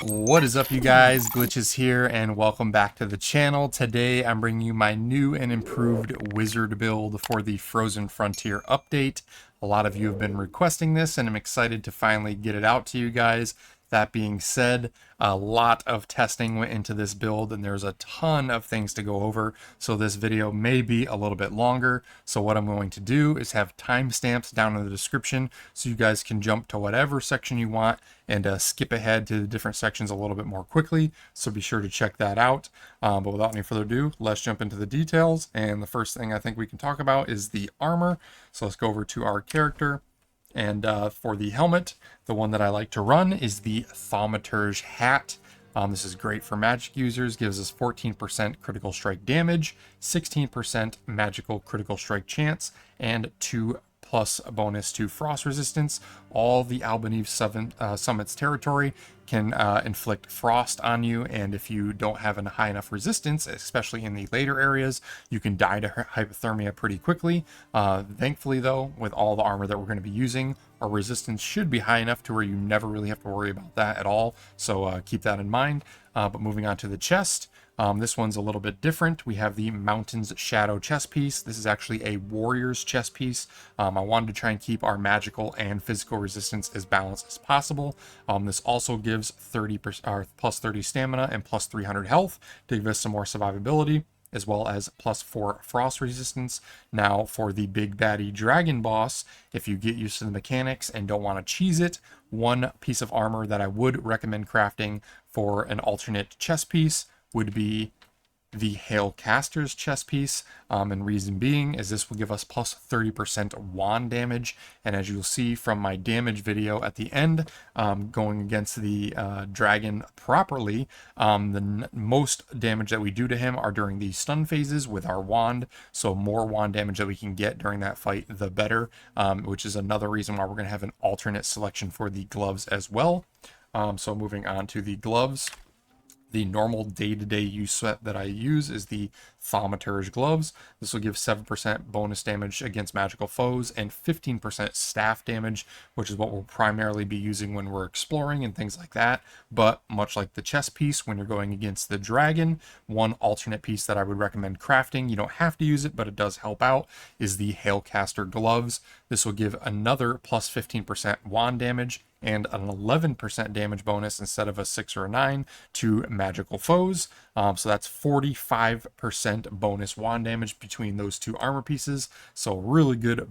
What is up, you guys? Glitchiz here, and welcome back to the channel. Today I'm bringing you my new and improved wizard build for the Frozen Frontier update. A lot of you have been requesting this, and I'm excited to finally get it out to you guys. That being said, a lot of testing went into this build, and there's a ton of things to go over, so this video may be a little bit longer. So what I'm going to do is have timestamps down in the description so you guys can jump to whatever section you want and skip ahead to the different sections a little bit more quickly, so be sure to check that out. But without any further ado, let's jump into the details, and the first thing I think we can talk about is the armor. So let's go over to our character. And for the helmet, the one that I like to run is the Thaumaturge hat. This is great for magic users, gives us 14% critical strike damage, 16% magical critical strike chance, and 2 plus bonus to frost resistance. All the Albanese Summit's territory can inflict frost on you, and if you don't have a high enough resistance, especially in the later areas, you can die to hypothermia pretty quickly. Thankfully though, with all the armor that we're going to be using, our resistance should be high enough to where you never really have to worry about that at all, so keep that in mind. But moving on to the chest, this one's a little bit different. We have the Mountain's Shadow chest piece. This is actually a warrior's chest piece. I wanted to try and keep our magical and physical resistance as balanced as possible. This also gives 30% or plus 30 stamina and plus 300 health to give us some more survivability, as well as plus 4 frost resistance. Now for the big baddie dragon boss, if you get used to the mechanics and don't want to cheese it, one piece of armor that I would recommend crafting for an alternate chest piece would be the Hailcaster's chest piece, and reason being is this will give us plus 30% wand damage, and as you'll see from my damage video at the end, going against the dragon properly, the most damage that we do to him are during the stun phases with our wand, so more wand damage that we can get during that fight, the better, which is another reason why we're going to have an alternate selection for the gloves as well. So moving on to the gloves. The normal day-to-day use set that I use is the Thaumaturge gloves. This will give 7% bonus damage against magical foes and 15% staff damage, which is what we'll primarily be using when we're exploring and things like that. But much like the chest piece, when you're going against the dragon, one alternate piece that I would recommend crafting, you don't have to use it, but it does help out, is the Hailcaster gloves. This will give another plus 15% wand damage and an 11% damage bonus instead of a 6 or a 9 to magical foes. So that's 45% bonus wand damage between those two armor pieces. So really good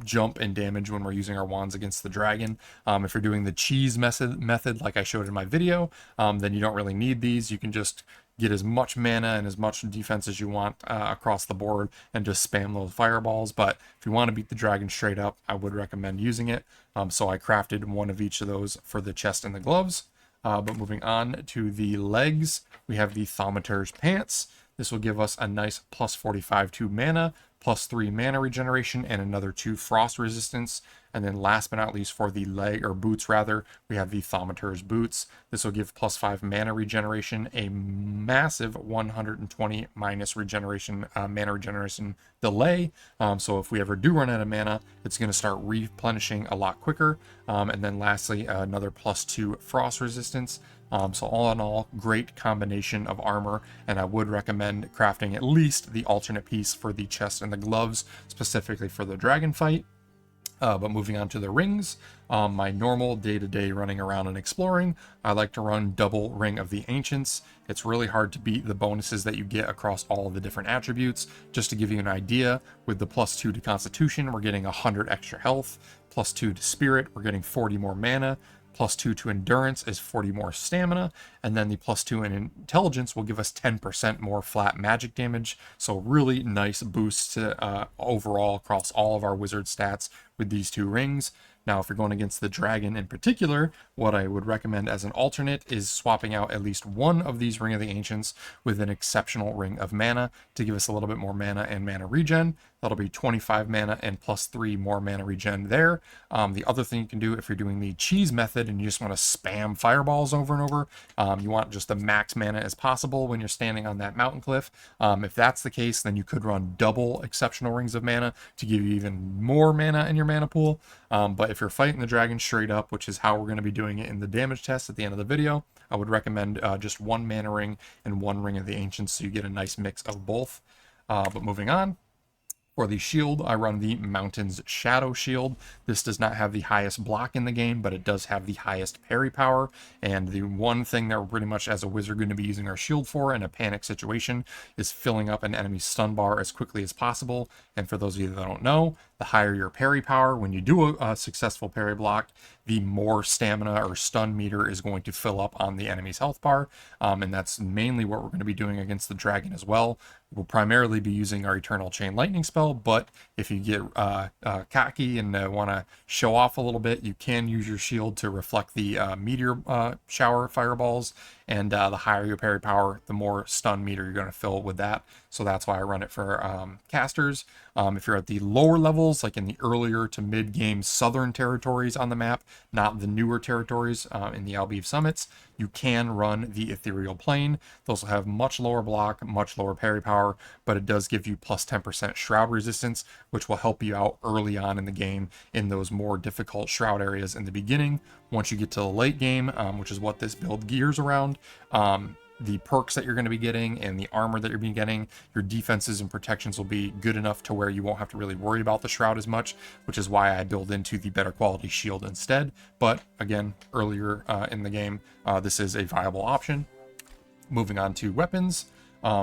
jump in damage when we're using our wands against the dragon. If you're doing the cheese method like I showed in my video, then you don't really need these. You can just get as much mana and as much defense as you want across the board and just spam those fireballs. But if you want to beat the dragon straight up, I would recommend using it. So I crafted one of each of those for the chest and the gloves. But moving on to the legs, we have the Thaumaturge pants. This will give us a nice plus 45 to mana, plus 3 mana regeneration, and another 2 frost resistance. And then last but not least, for the leg, or boots rather, we have the Thaumaturge boots. This will give plus 5 mana regeneration, a massive 120 minus regeneration, mana regeneration delay. So if we ever do run out of mana, it's going to start replenishing a lot quicker. And then lastly, another plus 2 frost resistance. So all in all, great combination of armor, and I would recommend crafting at least the alternate piece for the chest and the gloves, specifically for the dragon fight. But moving on to the rings, my normal day-to-day running around and exploring, I like to run double Ring of the Ancients. It's really hard to beat the bonuses that you get across all of the different attributes. Just to give you an idea, with the plus 2 to Constitution, we're getting 100 extra health, plus 2 to Spirit, we're getting 40 more mana, plus 2 to Endurance is 40 more stamina, and then the plus 2 in Intelligence will give us 10% more flat magic damage. So really nice boost to overall across all of our wizard stats with these two rings. Now, if you're going against the dragon in particular, what I would recommend as an alternate is swapping out at least one of these Ring of the Ancients with an exceptional Ring of Mana to give us a little bit more mana and mana regen. That'll be 25 mana and plus 3 more mana regen there. The other thing you can do if you're doing the cheese method and you just want to spam fireballs over and over, you want just the max mana as possible when you're standing on that mountain cliff. If that's the case, then you could run double exceptional rings of mana to give you even more mana in your mana pool. But if you're fighting the dragon straight up, which is how we're going to be doing it in the damage test at the end of the video, I would recommend just one mana ring and one ring of the ancients, so you get a nice mix of both. But moving on, for the shield, I run the Mountain's Shadow Shield. This does not have the highest block in the game, but it does have the highest parry power. And the one thing that we're pretty much as a wizard going to be using our shield for in a panic situation is filling up an enemy's stun bar as quickly as possible. And for those of you that don't know, the higher your parry power, when you do a successful parry block, the more stamina or stun meter is going to fill up on the enemy's health bar. And that's mainly what we're going to be doing against the dragon as well. We'll primarily be using our Eternal Chain Lightning spell, but if you get cocky and want to show off a little bit, you can use your shield to reflect the meteor shower fireballs, and the higher your parry power, the more stun meter you're going to fill with that. So that's why I run it for casters. If you're at the lower levels, like in the earlier to mid-game southern territories on the map, not the newer territories in the Albeev Summits, you can run the Ethereal Plane. Those will have much lower block, much lower parry power, but it does give you plus 10% Shroud resistance, which will help you out early on in the game in those more difficult Shroud areas in the beginning. Once you get to the late game, which is what this build gears around, the perks that you're going to be getting and the armor that you're going to be getting, your defenses and protections will be good enough to where you won't have to really worry about the Shroud as much, which is why I build into the better quality shield instead. But again, earlier in the game, this is a viable option. Moving on to weapons.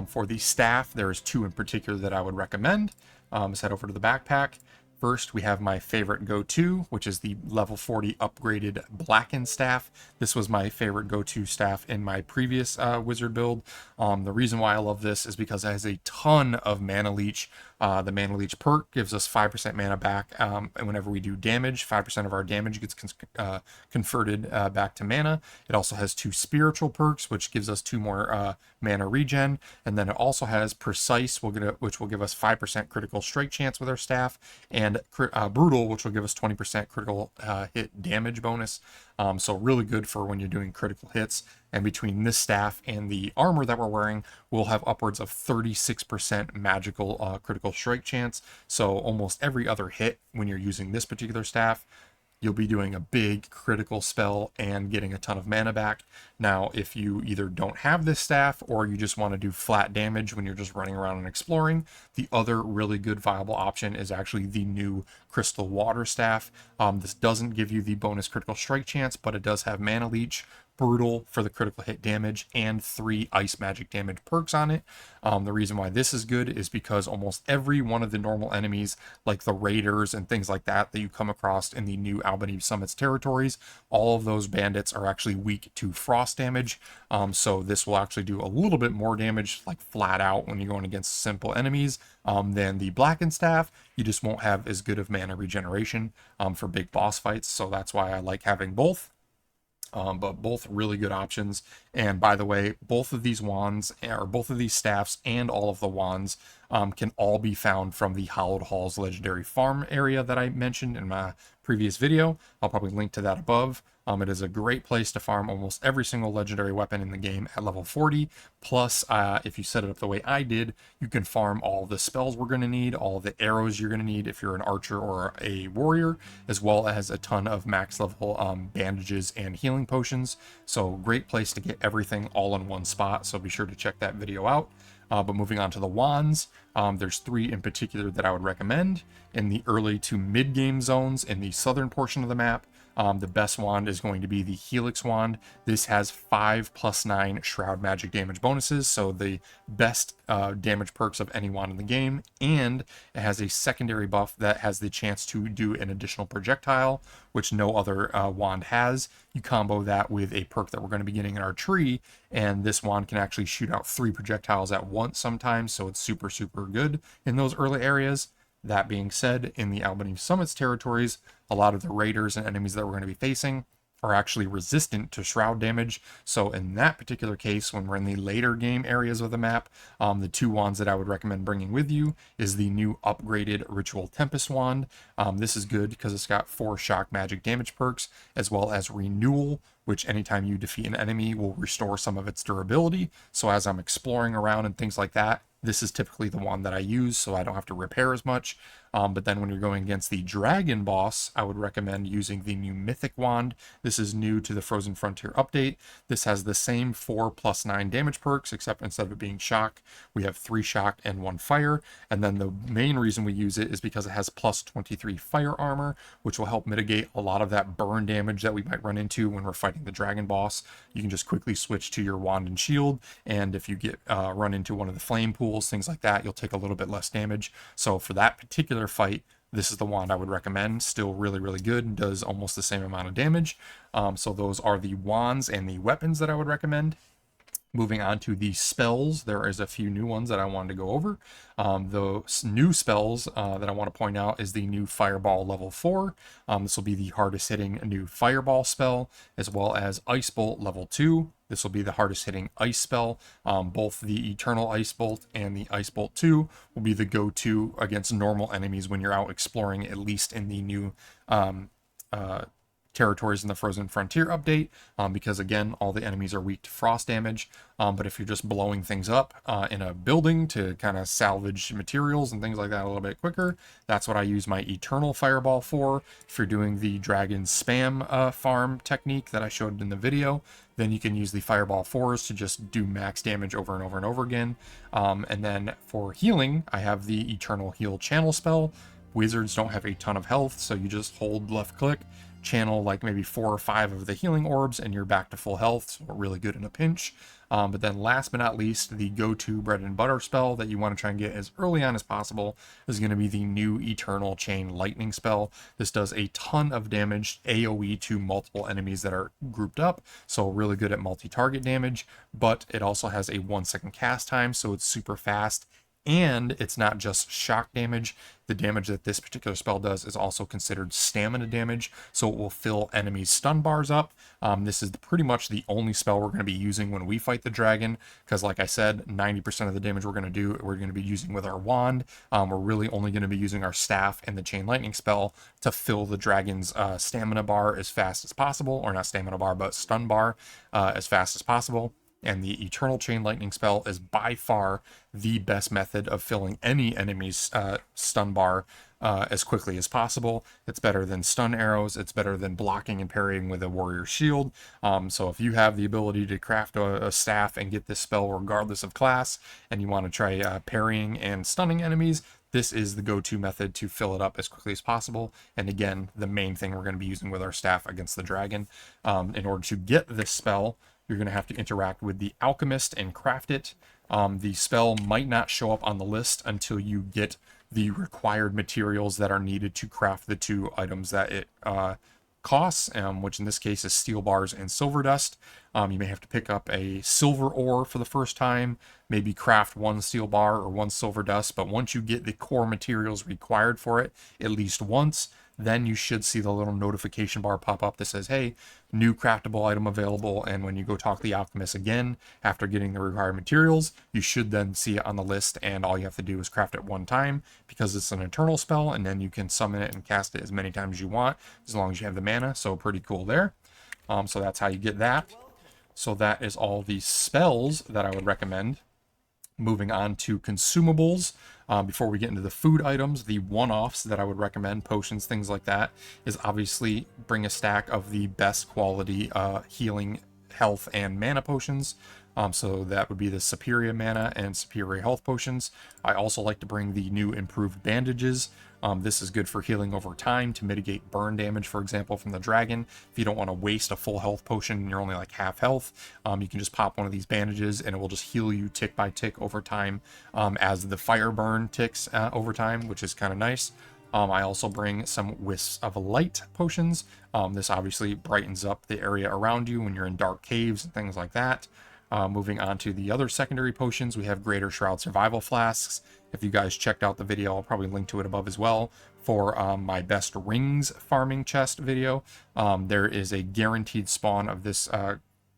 For the staff, there's two in particular that I would recommend. Let's head over to the backpack. First, we have my favorite go-to, which is the level 40 upgraded Blackened Staff. This was my favorite go-to staff in my previous wizard build. The reason why I love this is because it has a ton of Mana Leech. The Mana Leech perk gives us 5% mana back, and whenever we do damage, 5% of our damage gets converted back to mana. It also has 2 spiritual perks, which gives us 2 more mana regen, and then it also has Precise, which will give us 5% critical strike chance with our staff, and Brutal, which will give us 20% critical hit damage bonus. So really good for when you're doing critical hits. And between this staff and the armor that we're wearing, we'll have upwards of 36% magical critical strike chance. So almost every other hit when you're using this particular staff, you'll be doing a big critical spell and getting a ton of mana back. Now, if you either don't have this staff or you just want to do flat damage when you're just running around and exploring, the other really good viable option is actually the new Crystal Water Staff. This doesn't give you the bonus critical strike chance, but it does have Mana Leech, Brutal for the critical hit damage, and 3 ice magic damage perks on it. The reason why this is good is because almost every one of the normal enemies, like the raiders and things like that you come across in the new Albeev Summits territories, all of those bandits are actually weak to frost damage. So this will actually do a little bit more damage, like flat out, when you're going against simple enemies than the Blackened Staff. You just won't have as good of mana regeneration for big boss fights. So that's why I like having both. But both really good options. And by the way, both of these wands, or both of these staffs and all of the wands can all be found from the Hallowed Halls legendary farm area that I mentioned in my previous video. I'll probably link to that above. It is a great place to farm almost every single legendary weapon in the game at level 40. Plus, if you set it up the way I did, you can farm all the spells we're going to need, all the arrows you're going to need if you're an archer or a warrior, as well as a ton of max level bandages and healing potions. So great place to get everything all in one spot. So be sure to check that video out. But moving on to the wands, there's 3 in particular that I would recommend. In the early to mid-game zones in the southern portion of the map, the best wand is going to be the Helix Wand. This has 5+9 Shroud magic damage bonuses, so the best damage perks of any wand in the game, and it has a secondary buff that has the chance to do an additional projectile, which no other wand has. You combo that with a perk that we're going to be getting in our tree, and this wand can actually shoot out 3 projectiles at once sometimes, so it's super, super good in those early areas. That being said, in the Albeev Summits territories, a lot of the raiders and enemies that we're going to be facing are actually resistant to shroud damage. So in that particular case, when we're in the later game areas of the map, the two wands that I would recommend bringing with you is the new upgraded Ritual Tempest wand. This is good because it's got 4 shock magic damage perks, as well as renewal, which anytime you defeat an enemy will restore some of its durability. So as I'm exploring around and things like that, this is typically the one that I use, so I don't have to repair as much. But then when you're going against the dragon boss, I would recommend using the new mythic wand. This is new to the Frozen Frontier update. This has the same 4+9 damage perks, except instead of it being shock, we have 3 shock and 1 fire. And then the main reason we use it is because it has +23 fire armor, which will help mitigate a lot of that burn damage that we might run into when we're fighting the dragon boss. You can just quickly switch to your wand and shield, and if you get run into one of the flame pools, things like that, you'll take a little bit less damage. So for that particular fight, this is the wand I would recommend. Still really, really good and does almost the same amount of damage. So those are the wands and the weapons that I would recommend. Moving on to the spells, there is a few new ones that I wanted to go over. The new spells that I want to point out is the new Fireball level 4. This will be the hardest hitting new Fireball spell, as well as Ice Bolt level 2. This will be the hardest hitting ice spell. Both the Eternal Ice Bolt and the Ice Bolt 2 will be the go-to against normal enemies when you're out exploring, at least in the new territories in the Frozen Frontier update, because again, all the enemies are weak to frost damage. But if you're just blowing things up in a building to kind of salvage materials and things like that a little bit quicker, that's what I use my Eternal Fireball for. If you're doing the dragon spam farm technique that I showed in the video, then you can use the Fireball 4s to just do max damage over and over and over again. And then for healing, I have the Eternal Heal Channel spell. Wizards don't have a ton of health, so you just hold left click, channel like maybe 4 or 5 of the healing orbs, and you're back to full health, so really good in a pinch. But then last but not least, the go-to bread and butter spell that you want to try and get as early on as possible is going to be the new Eternal Chain Lightning spell. This does a ton of damage, AoE to multiple enemies that are grouped up, so really good at multi-target damage, but it also has a 1-second cast time, so it's super fast. And it's not just shock damage. The damage that this particular spell does is also considered stamina damage, so it will fill enemies' stun bars up. This is pretty much the only spell we're going to be using when we fight the dragon, because like I said, 90% of the damage we're going to be using with our wand. We're really only going to be using our staff and the Chain Lightning spell to fill the dragon's stamina bar as fast as possible, or not stamina bar, but stun bar as fast as possible. And the Eternal Chain Lightning spell is by far the best method of filling any enemy's stun bar as quickly as possible. It's better than stun arrows. It's better than blocking and parrying with a warrior shield. So if you have the ability to craft a staff and get this spell regardless of class, and you want to try parrying and stunning enemies, this is the go-to method to fill it up as quickly as possible. And again, the main thing we're going to be using with our staff against the dragon. In order to get this spell, you're going to have to interact with the alchemist and craft it. The spell might not show up on the list until you get the required materials that are needed to craft the 2 items that it costs, which in this case is steel bars and silver dust. You may have to pick up a silver ore for the first time, maybe craft 1 steel bar or 1 silver dust, but once you get the core materials required for it at least once, then you should see the little notification bar pop up that says, hey, new craftable item available. And when you go talk to the alchemist again, after getting the required materials, you should then see it on the list, and all you have to do is craft it 1 time because it's an eternal spell, and then you can summon it and cast it as many times as you want, as long as you have the mana. So pretty cool there. So that's how you get that. So that is all the spells that I would recommend. Moving on to consumables. Before we get into the food items, the one-offs that I would recommend, potions, things like that, is obviously bring a stack of the best quality healing, health, and mana potions. So that would be the superior mana and superior health potions. I also like to bring the new improved bandages. This is good for healing over time to mitigate burn damage, for example, from the dragon. If you don't want to waste a full health potion and you're only like half health, you can just pop one of these bandages and it will just heal you tick by tick over time as the fire burn ticks over time, which is kind of nice. I also bring some Wisps of Light potions. This obviously brightens up the area around you when you're in dark caves and things like that. Moving on to the other secondary potions, we have Greater Shroud Survival Flasks. If you guys checked out the video, I'll probably link to it above as well, for my best rings farming chest video. There is a guaranteed spawn of this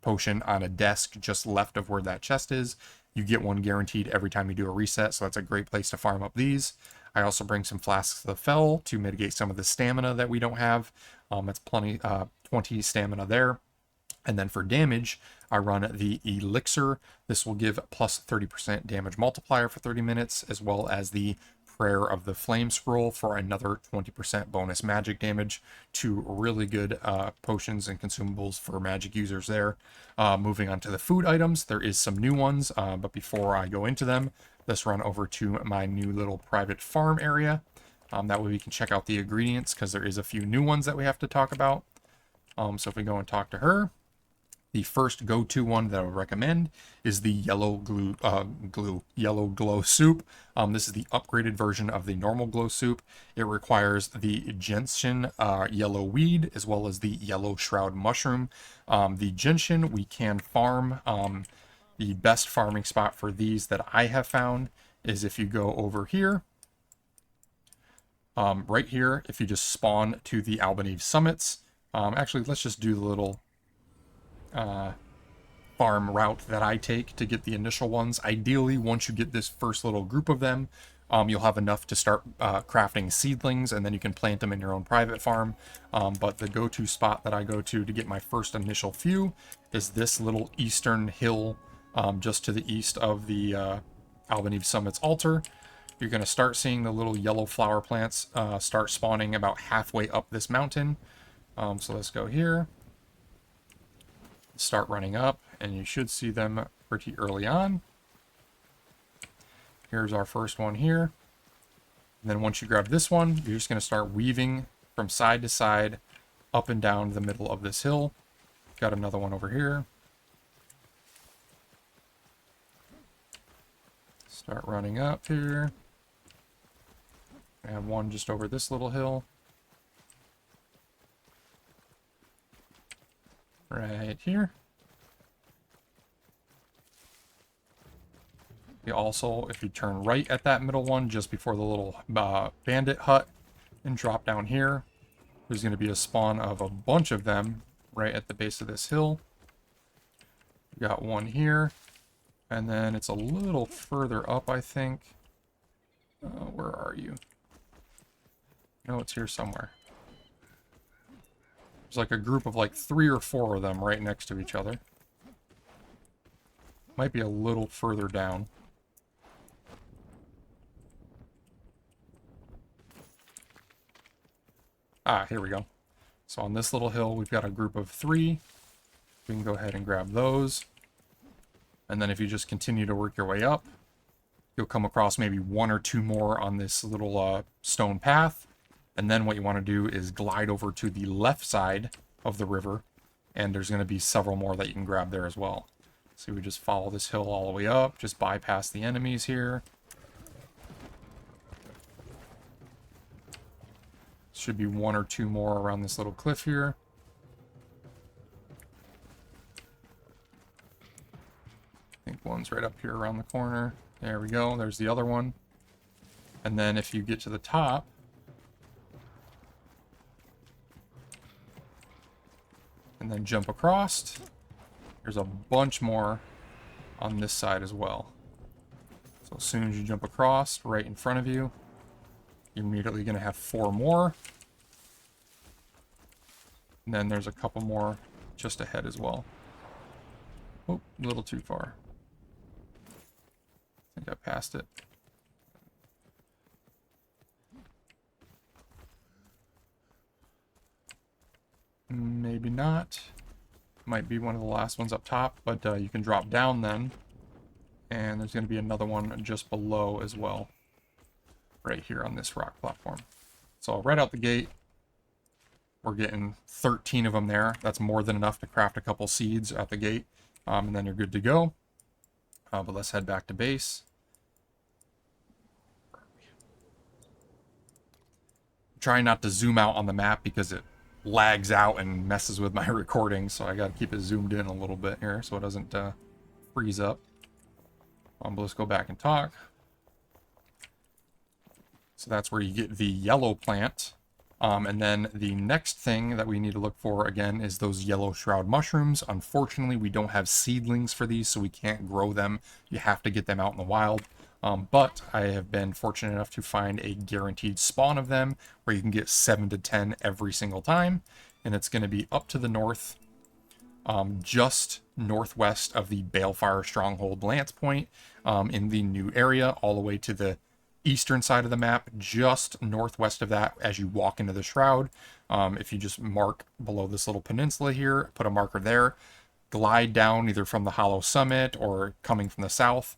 potion on a desk just left of where that chest is. You get one guaranteed every time you do a reset, so that's a great place to farm up these. I also bring some flasks of the Fel to mitigate some of the stamina that we don't have. It's plenty, 20 stamina there. And then for damage, I run the Elixir. This will give plus 30% damage multiplier for 30 minutes, as well as the Prayer of the Flame Scroll for another 20% bonus magic damage. Two really good potions and consumables for magic users there. Moving on to the food items, there is some new ones, but before I go into them, let's run over to my new little private farm area. That way we can check out the ingredients, because there is a few new ones that we have to talk about. So if we go and talk to her, the first go-to one that I would recommend is the yellow glow soup. This is the upgraded version of the normal glow soup. It requires the gentian yellow weed, as well as the yellow shroud mushroom. The gentian we can farm. The best farming spot for these that I have found is if you go over here. Right here, if you just spawn to the Albanese summits. Actually, let's just do the little farm route that I take to get the initial ones. Ideally, once you get this first little group of them, you'll have enough to start crafting seedlings, and then you can plant them in your own private farm. But the go-to spot that I go to get my first initial few is this little eastern hill just to the east of the Albanese Summits altar. You're going to start seeing the little yellow flower plants start spawning about halfway up this mountain. So let's go here. Start running up, and you should see them pretty early on. Here's our first one here. And then once you grab this one, you're just going to start weaving from side to side, up and down the middle of this hill. Got another one over here. Start running up here. I have one just over this little hill. Right here. You also, if you turn right at that middle one, just before the little bandit hut, and drop down here, there's going to be a spawn of a bunch of them right at the base of this hill. We got one here, and then it's a little further up, I think. Where are you? No, it's here somewhere. There's like a group of like 3 or 4 of them right next to each other. Might be a little further down. Ah, here we go. So on this little hill, we've got a group of 3. We can go ahead and grab those. And then if you just continue to work your way up, you'll come across maybe 1 or 2 more on this little stone path. And then what you want to do is glide over to the left side of the river, and there's going to be several more that you can grab there as well. So we just follow this hill all the way up, just bypass the enemies here. Should be 1 or 2 more around this little cliff here. I think one's right up here around the corner. There we go. There's the other one. And then if you get to the top, and then jump across, there's a bunch more on this side as well. So as soon as you jump across, right in front of you, you're immediately going to have 4 more. And then there's a couple more just ahead as well. Oh, a little too far. I think I passed it. Maybe not. Might be one of the last ones up top, but you can drop down then. And there's going to be another one just below as well. Right here on this rock platform. So right out the gate, we're getting 13 of them there. That's more than enough to craft a couple seeds at the gate. And then you're good to go. But let's head back to base. Try not to zoom out on the map because it lags out and messes with my recording, so I gotta keep it zoomed in a little bit here so it doesn't freeze up. But let's go back and talk. So that's where you get the yellow plant. And then the next thing that we need to look for, again, is those yellow shroud mushrooms. Unfortunately, we don't have seedlings for these, so we can't grow them. You have to get them out in the wild. But I have been fortunate enough to find a guaranteed spawn of them, where you can get 7 to 10 every single time. And it's going to be up to the north, just northwest of the Balefire Stronghold Lance Point, in the new area, all the way to the eastern side of the map, just northwest of that as you walk into the shroud. If you just mark below this little peninsula here, put a marker there, glide down either from the hollow summit or coming from the south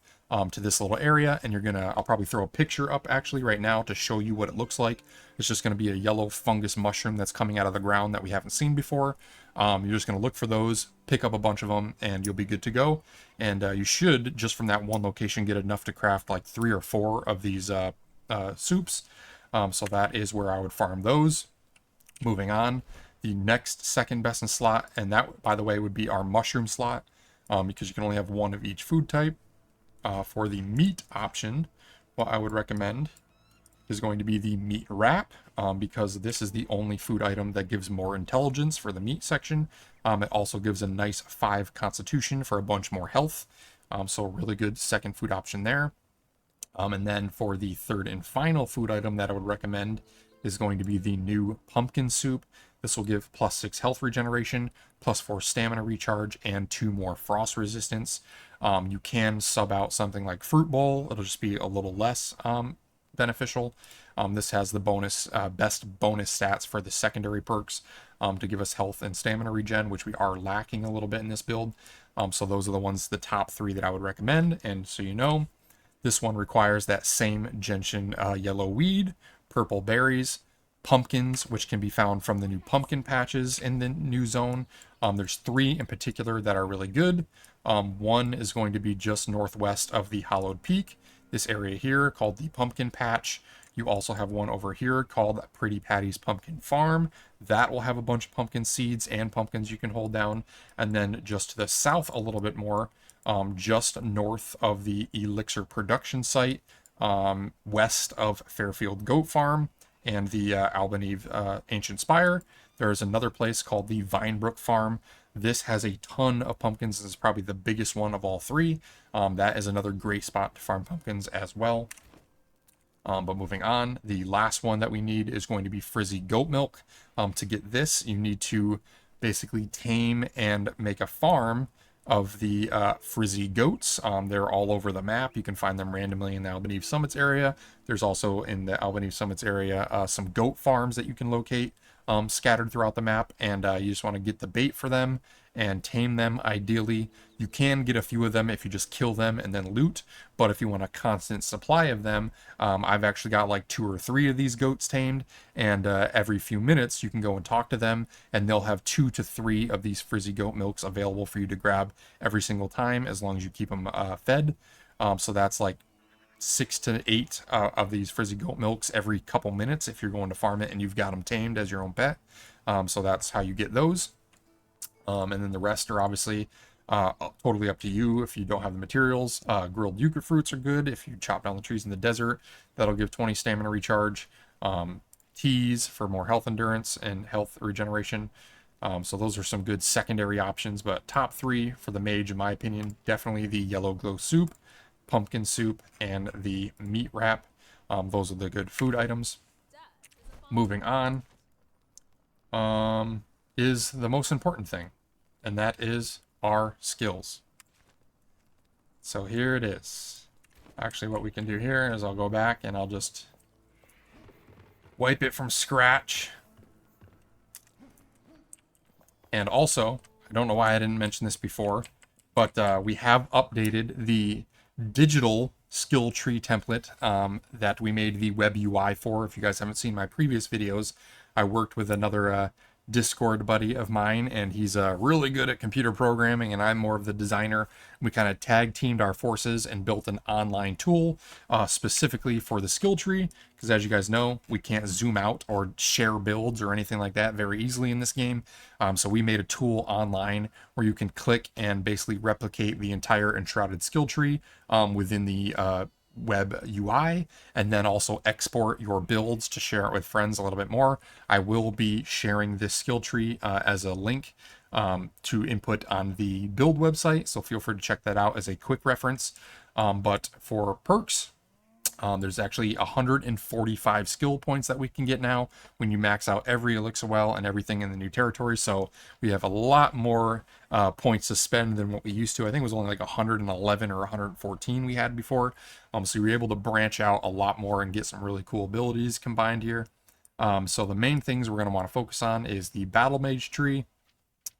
to this little area, and I'll probably throw a picture up actually right now to show you what it looks like. It's just going to be a yellow fungus mushroom that's coming out of the ground that we haven't seen before. You're just going to look for those, pick up a bunch of them, and you'll be good to go. And you should, just from that one location, get enough to craft like 3 or 4 of these soups. So that is where I would farm those. Moving on, the next second best in slot, and that, by the way, would be our mushroom slot, because you can only have 1 of each food type. For the meat option, what I would recommend is going to be the meat wrap, because this is the only food item that gives more intelligence for the meat section. It also gives a nice 5 constitution for a bunch more health. So a really good second food option there. And then for the third and final food item that I would recommend is going to be the new pumpkin soup. This will give +6 health regeneration, +4 stamina recharge, and 2 more frost resistance. You can sub out something like Fruit Bowl. It'll just be a little less beneficial. This has the best bonus stats for the secondary perks to give us health and stamina regen, which we are lacking a little bit in this build. So those are the top 3 that I would recommend. And so you know, this one requires that same gentian yellow weed, purple berries, pumpkins, which can be found from the new pumpkin patches in the new zone. There's 3 in particular that are really good. One is going to be just northwest of the Hollowed Peak, this area here called the Pumpkin Patch. You also have one over here called Pretty Patty's Pumpkin Farm. That will have a bunch of pumpkin seeds and pumpkins you can hold down. And then just to the south a little bit more, just north of the Elixir production site, west of Fairfield Goat Farm and the Albany Ancient Spire, there is another place called the Vinebrook Farm. This has a ton of pumpkins. This is probably the biggest one of all 3. That is another great spot to farm pumpkins as well. But moving on, the last one that we need is going to be frizzy goat milk. To get this, you need to basically tame and make a farm of the frizzy goats. They're all over the map. You can find them randomly in the Albany Summits area. There's also in the Albany Summits area some goat farms that you can locate scattered throughout the map, and you just want to get the bait for them and tame them ideally. You can get a few of them if you just kill them and then loot, but if you want a constant supply of them, I've actually got like 2 or 3 of these goats tamed, and every few minutes you can go and talk to them, and they'll have 2 to 3 of these frizzy goat milks available for you to grab every single time as long as you keep them fed. So that's like 6 to 8 of these frizzy goat milks every couple minutes if you're going to farm it and you've got them tamed as your own pet. So that's how you get those. And then the rest are obviously totally up to you if you don't have the materials. Grilled yucca fruits are good if you chop down the trees in the desert. That'll give 20 stamina recharge. Teas for more health endurance and health regeneration. So those are some good secondary options, but top 3 for the mage, in my opinion, definitely the yellow glow soup, pumpkin soup, and the meat wrap. Those are the good food items. Moving on is the most important thing, and that is our skills. So here it is. Actually, what we can do here is I'll go back and I'll just wipe it from scratch. And also, I don't know why I didn't mention this before, but we have updated the digital skill tree template that we made the web UI for. If you guys haven't seen my previous videos, I worked with another Discord buddy of mine, and he's really good at computer programming, and I'm more of the designer. We kind of tag teamed our forces and built an online tool specifically for the skill tree, because as you guys know, we can't zoom out or share builds or anything like that very easily in this game. So we made a tool online where you can click and basically replicate the entire Enshrouded skill tree within the web UI, and then also export your builds to share it with friends a little bit more. I will be sharing this skill tree as a link to input on the build website, so feel free to check that out as a quick reference. But for perks, there's actually 145 skill points that we can get now when you max out every elixir well and everything in the new territory. So we have a lot more points to spend than what we used to. I think it was only like 111 or 114 we had before. So we were able to branch out a lot more and get some really cool abilities combined here. So the main things we're going to want to focus on is the Battle Mage tree.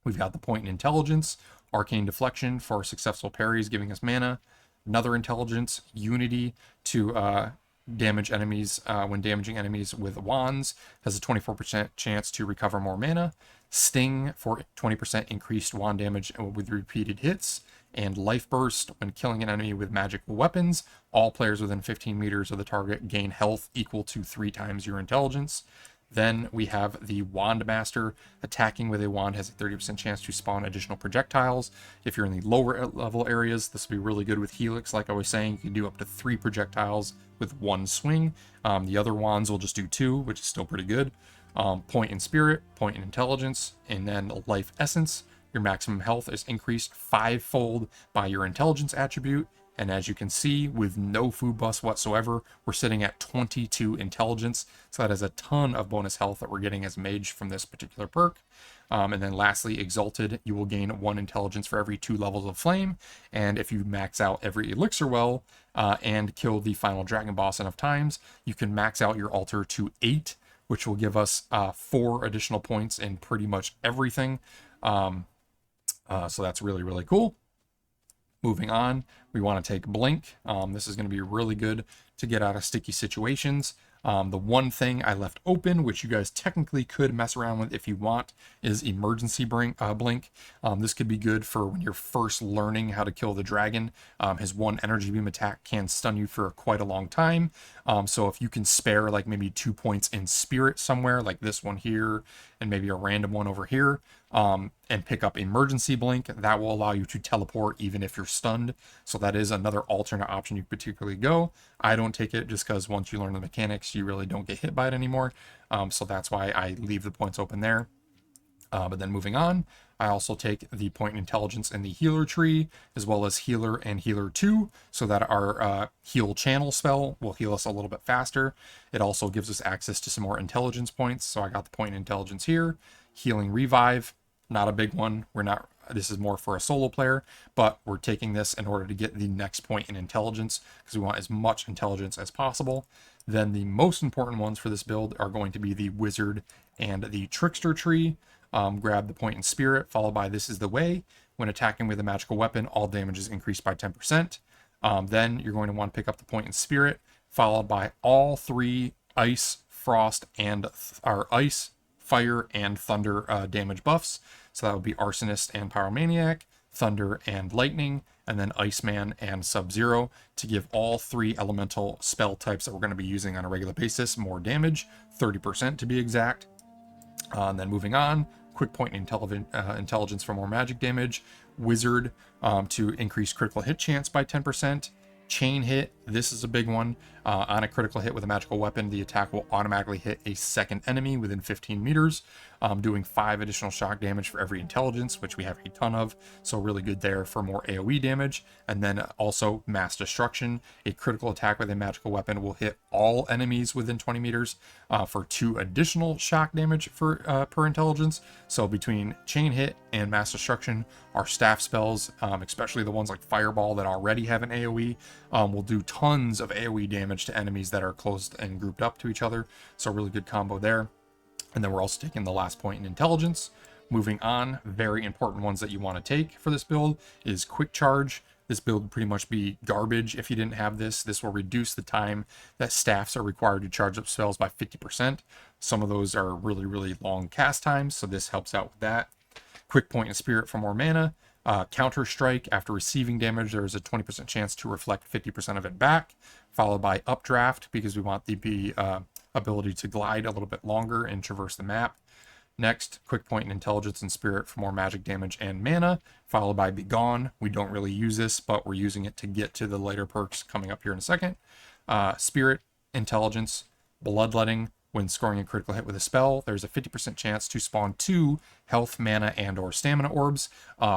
We've got the point in intelligence, arcane deflection for successful parries, giving us mana. Another intelligence, unity to damage enemies when damaging enemies with wands, has a 24% chance to recover more mana. Sting for 20% increased wand damage with repeated hits. And life burst when killing an enemy with magical weapons. All players within 15 meters of the target gain health equal to 3 times your intelligence. Then we have the Wand Master. Attacking with a wand has a 30% chance to spawn additional projectiles. If you're in the lower level areas, this will be really good with Helix. Like I was saying, you can do up to 3 projectiles with 1 swing. The other wands will just do 2, which is still pretty good. Point in Spirit, point in Intelligence, and then Life Essence. Your maximum health is increased 5-fold by your Intelligence attribute. And as you can see, with no food bust whatsoever, we're sitting at 22 intelligence. So that is a ton of bonus health that we're getting as mage from this particular perk. And then lastly, Exalted, you will gain 1 intelligence for every 2 levels of flame. And if you max out every elixir well and kill the final dragon boss enough times, you can max out your altar to 8, which will give us 4 additional points in pretty much everything. So that's really, really cool. Moving on, we want to take Blink. This is going to be really good to get out of sticky situations. The one thing I left open, which you guys technically could mess around with if you want, is Emergency Blink. This could be good for when you're first learning how to kill the dragon. His 1 energy beam attack can stun you for quite a long time. So if you can spare like maybe 2 points in spirit somewhere, like this one here, and maybe a random one over here, and pick up Emergency Blink, that will allow you to teleport even if you're stunned. So that is another alternate option you could particularly go. I don't take it just because once you learn the mechanics, you really don't get hit by it anymore. So that's why I leave the points open there. But then moving on, I also take the point in intelligence in the healer tree, as well as healer and healer 2, so that our heal channel spell will heal us a little bit faster. It also gives us access to some more intelligence points. So I got the point in intelligence here. Healing revive, not a big one. This is more for a solo player, but we're taking this in order to get the next point in intelligence because we want as much intelligence as possible. Then the most important ones for this build are going to be the wizard and the trickster tree. Grab the point in spirit, followed by this is the way. When attacking with a magical weapon, all damage is increased by 10%. Then you're going to want to pick up the point in spirit, followed by all 3 ice, frost, and ice, fire, and thunder damage buffs. So that would be Arsonist and Pyromaniac, Thunder and Lightning, and then Iceman and Sub-Zero to give all 3 elemental spell types that we're going to be using on a regular basis more damage, 30% to be exact. And then moving on, quick point in intelligence for more magic damage, Wizard to increase critical hit chance by 10%. Chain hit, this is a big one. On a critical hit with a magical weapon, the attack will automatically hit a second enemy within 15 meters, doing 5 additional shock damage for every intelligence, which we have a ton of, so really good there for more AoE damage. And then also mass destruction, a critical attack with a magical weapon will hit all enemies within 20 meters for 2 additional shock damage per intelligence. So between chain hit and mass destruction, our staff spells, especially the ones like Fireball that already have an AoE, will do tons of AoE damage to enemies that are close and grouped up to each other. So really good combo there. And then we're also taking the last point in intelligence. Moving on, very important ones that you want to take for this build is quick charge. This build would pretty much be garbage if you didn't have this. This will reduce the time that staffs are required to charge up spells by 50%. Some of those are really, really long cast times, so this helps out with that. Quick Point and Spirit for more mana. Counter Strike, after receiving damage, there is a 20% chance to reflect 50% of it back, followed by Updraft, because we want the ability to glide a little bit longer and traverse the map. Next, Quick Point and Intelligence and Spirit for more magic damage and mana, followed by Be Gone. We don't really use this, but we're using it to get to the later perks coming up here in a second. Spirit, Intelligence, Bloodletting. When scoring a critical hit with a spell, there's a 50% chance to spawn 2 health, mana, and or stamina orbs.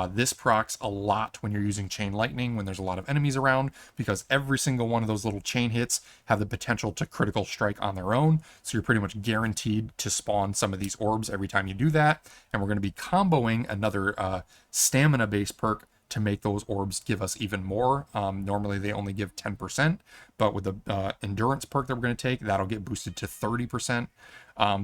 This procs a lot when you're using Chain Lightning, when there's a lot of enemies around, because every single one of those little chain hits have the potential to critical strike on their own. So you're pretty much guaranteed to spawn some of these orbs every time you do that. And we're going to be comboing another stamina-based perk to make those orbs give us even more. Normally they only give 10%, but with the endurance perk that we're going to take, that'll get boosted to 30%.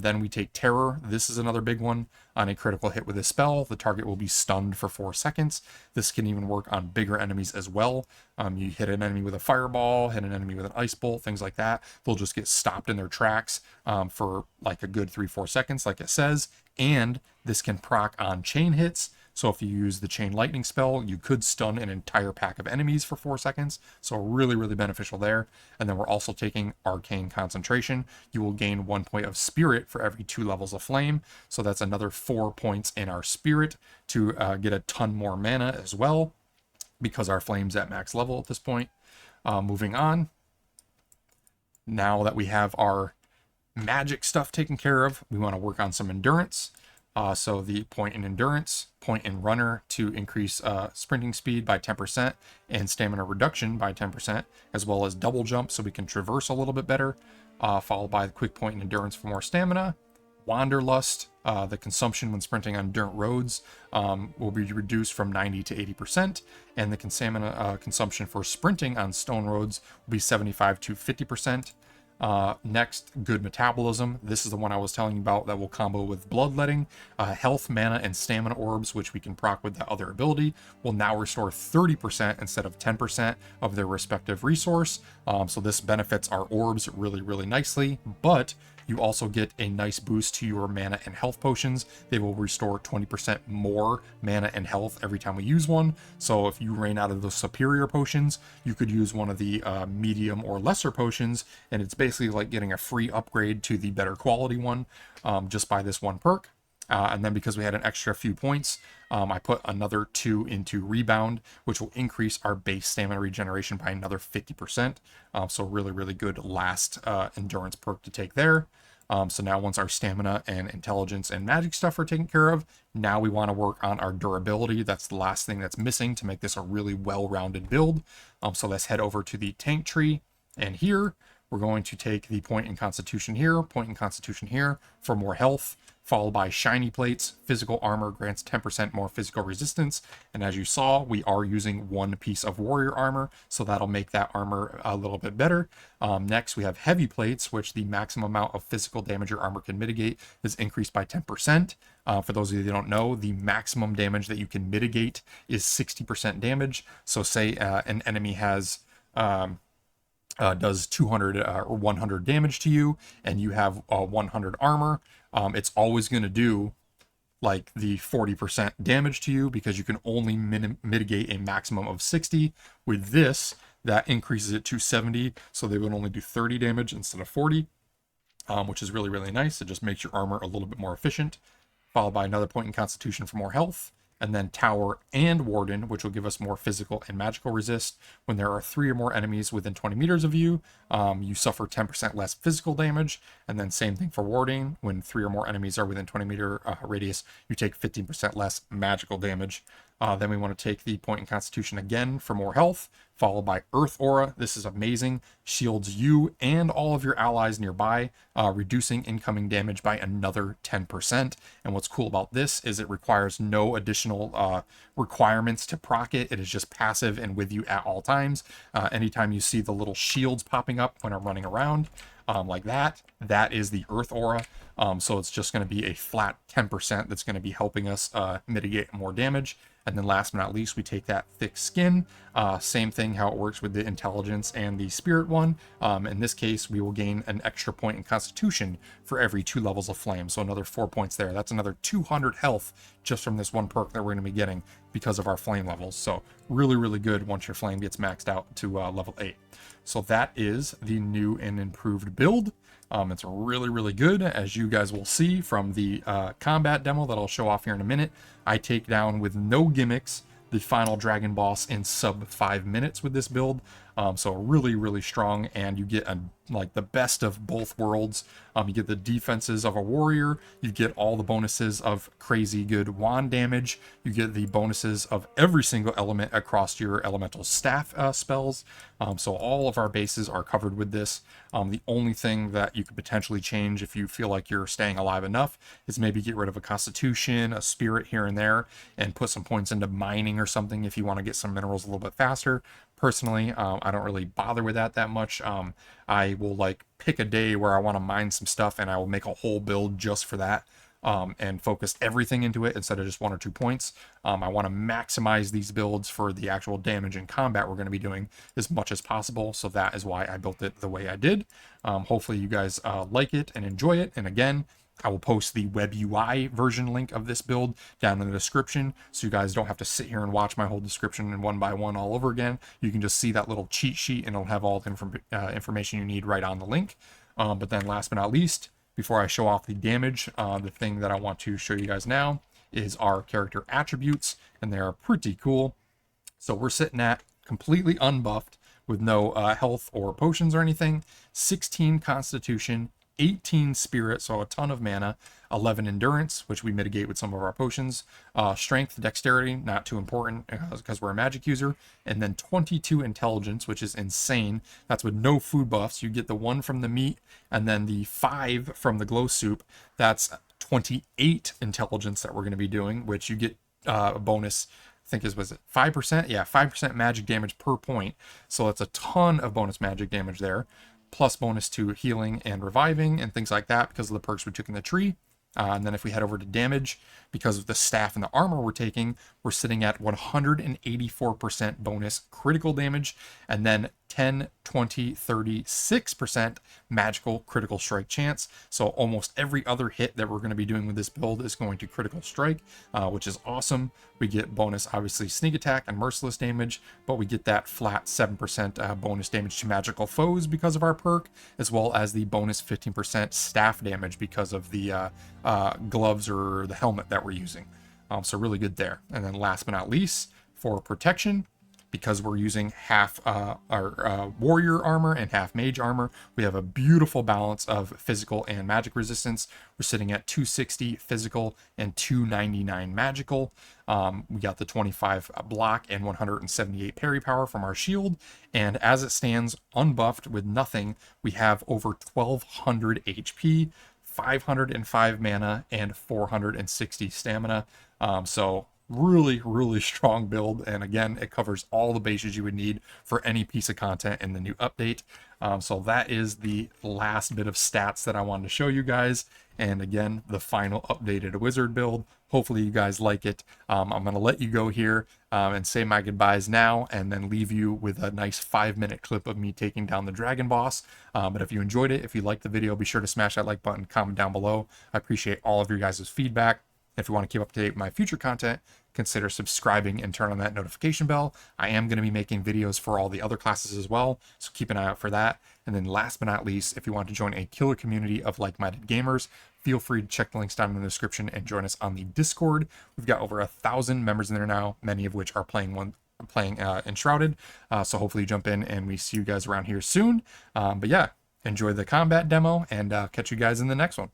Then we take Terror. This is another big one. On a critical hit with a spell, the target will be stunned for 4 seconds. This can even work on bigger enemies as well. You hit an enemy with a fireball, hit an enemy with an ice bolt, things like that. They'll just get stopped in their tracks for like a good 3-4 seconds, like it says. And this can proc on chain hits. So if you use the Chain Lightning spell, you could stun an entire pack of enemies for 4 seconds. So really, really beneficial there. And then we're also taking Arcane Concentration. You will gain 1 point of Spirit for every 2 levels of Flame. So that's another 4 points in our Spirit to get a ton more mana as well, because our Flame's at max level at this point. Moving on. Now that we have our magic stuff taken care of, we want to work on some endurance. So the point in endurance, point in runner to increase sprinting speed by 10% and stamina reduction by 10%, as well as double jump so we can traverse a little bit better, followed by the quick point in endurance for more stamina. Wanderlust, the consumption when sprinting on dirt roads will be reduced from 90 to 80%, and the consumption for sprinting on stone roads will be 75 to 50%. Next, Good Metabolism. This is the one I was telling you about that will combo with Bloodletting. Health, mana, and stamina orbs, which we can proc with that other ability, will now restore 30% instead of 10% of their respective resource. So this benefits our orbs really, really nicely, but you also get a nice boost to your mana and health potions. They will restore 20% more mana and health every time we use one. So if you ran out of those superior potions, you could use one of the medium or lesser potions, and it's basically like getting a free upgrade to the better quality one just by this one perk. And then because we had an extra few points, I put another 2 into Rebound, which will increase our base stamina regeneration by another 50%. So really, really good last endurance perk to take there. So now once our stamina and intelligence and magic stuff are taken care of, now we want to work on our durability. That's the last thing that's missing to make this a really well-rounded build. So let's head over to the tank tree. And here, we're going to take the point in Constitution here, point in Constitution here for more health, followed by Shiny Plates. Physical armor grants 10% more physical resistance, and as you saw, we are using 1 piece of warrior armor, so that'll make that armor a little bit better. Next, we have Heavy Plates, which the maximum amount of physical damage your armor can mitigate is increased by 10%. For those of you that don't know, the maximum damage that you can mitigate is 60% damage. So say an enemy has does 200 or 100 damage to you, and you have 100 armor, it's always going to do like the 40% damage to you, because you can only mitigate a maximum of 60. With this, that increases it to 70, so they would only do 30 damage instead of 40, which is really, really nice. It just makes your armor a little bit more efficient, followed by another point in Constitution for more health. And then Tower and Warden, which will give us more physical and magical resist. When there are 3 or more enemies within 20 meters of you, you suffer 10% less physical damage. And then same thing for Warding. When 3 or more enemies are within 20 meter radius, you take 15% less magical damage. Then we want to take the point in Constitution again for more health, followed by Earth Aura. This is amazing. Shields you and all of your allies nearby, reducing incoming damage by another 10%. And what's cool about this is it requires no additional requirements to proc it. It is just passive and with you at all times. Anytime you see the little shields popping up when I'm running around, like that is the Earth Aura. So it's just going to be a flat 10% that's going to be helping us mitigate more damage. And then last but not least, we take that thick skin. Same thing how it works with the intelligence and the spirit one. In this case, we will gain an extra point in constitution for every 2 levels of flame. So another 4 points there. That's another 200 health just from this one perk that we're going to be getting because of our flame levels. So really, really good once your flame gets maxed out to level 8. So that is the new and improved build. It's really, really good, as you guys will see from the combat demo that I'll show off here in a minute. I take down, with no gimmicks, the final dragon boss in sub 5 minutes with this build. So really, really strong, and you get like the best of both worlds. You get the defenses of a warrior, you get all the bonuses of crazy good wand damage, you get the bonuses of every single element across your elemental staff spells. So all of our bases are covered with this. The only thing that you could potentially change if you feel like you're staying alive enough is maybe get rid of a constitution, a spirit here and there, and put some points into mining or something if you want to get some minerals a little bit faster. Personally, I don't really bother with that much. I will like pick a day where I want to mine some stuff, and I will make a whole build just for that, and focus everything into it instead of just 1 or 2 points. I want to maximize these builds for the actual damage and combat we're going to be doing as much as possible. So that is why I built it the way I did. Hopefully you guys like it and enjoy it. And again, I will post the web UI version link of this build down in the description, so you guys don't have to sit here and watch my whole description and one by one all over again. You can just see that little cheat sheet, and it'll have all the information you need right on the link. But then last but not least, before I show off the damage, the thing that I want to show you guys now is our character attributes, and they are pretty cool. So we're sitting at completely unbuffed with no health or potions or anything, 16 constitution, 18 spirit, so a ton of mana, 11 endurance, which we mitigate with some of our potions, strength, dexterity, not too important because we're a magic user, and then 22 intelligence, which is insane. That's with no food buffs. You get the 1 from the meat and then the 5 from the glow soup. That's 28 intelligence that we're going to be doing, which you get a bonus, I think was it 5%? Yeah, 5% magic damage per point. So that's a ton of bonus magic damage there, plus bonus to healing and reviving and things like that because of the perks we took in the tree. And then if we head over to damage, because of the staff and the armor we're taking, we're sitting at 184% bonus critical damage, and then 10, 20, 36% magical critical strike chance. So almost every other hit that we're going to be doing with this build is going to critical strike, which is awesome. We get bonus, obviously, sneak attack and merciless damage, but we get that flat 7% bonus damage to magical foes because of our perk, as well as the bonus 15% staff damage because of the gloves or the helmet that we're using. So really good there. And then last but not least, for protection, because we're using half our warrior armor and half mage armor, we have a beautiful balance of physical and magic resistance. We're sitting at 260 physical and 299 magical. We got the 25 block and 178 parry power from our shield. And as it stands, unbuffed with nothing, we have over 1200 HP, 505 mana, and 460 stamina. So really, really strong build. And again, it covers all the bases you would need for any piece of content in the new update. So that is the last bit of stats that I wanted to show you guys. And again, the final updated wizard build. Hopefully you guys like it. I'm going to let you go here and say my goodbyes now, and then leave you with a nice 5-minute clip of me taking down the dragon boss. But if you enjoyed it, if you liked the video, be sure to smash that like button, comment down below. I appreciate all of your guys' feedback. If you want to keep up to date with my future content, consider subscribing and turn on that notification bell. I am going to be making videos for all the other classes as well, so keep an eye out for that. And then last but not least, if you want to join a killer community of like-minded gamers, feel free to check the links down in the description and join us on the Discord. We've got over 1,000 members in there now, many of which are playing Enshrouded. So hopefully you jump in and we see you guys around here soon. But yeah, enjoy the combat demo, and catch you guys in the next one.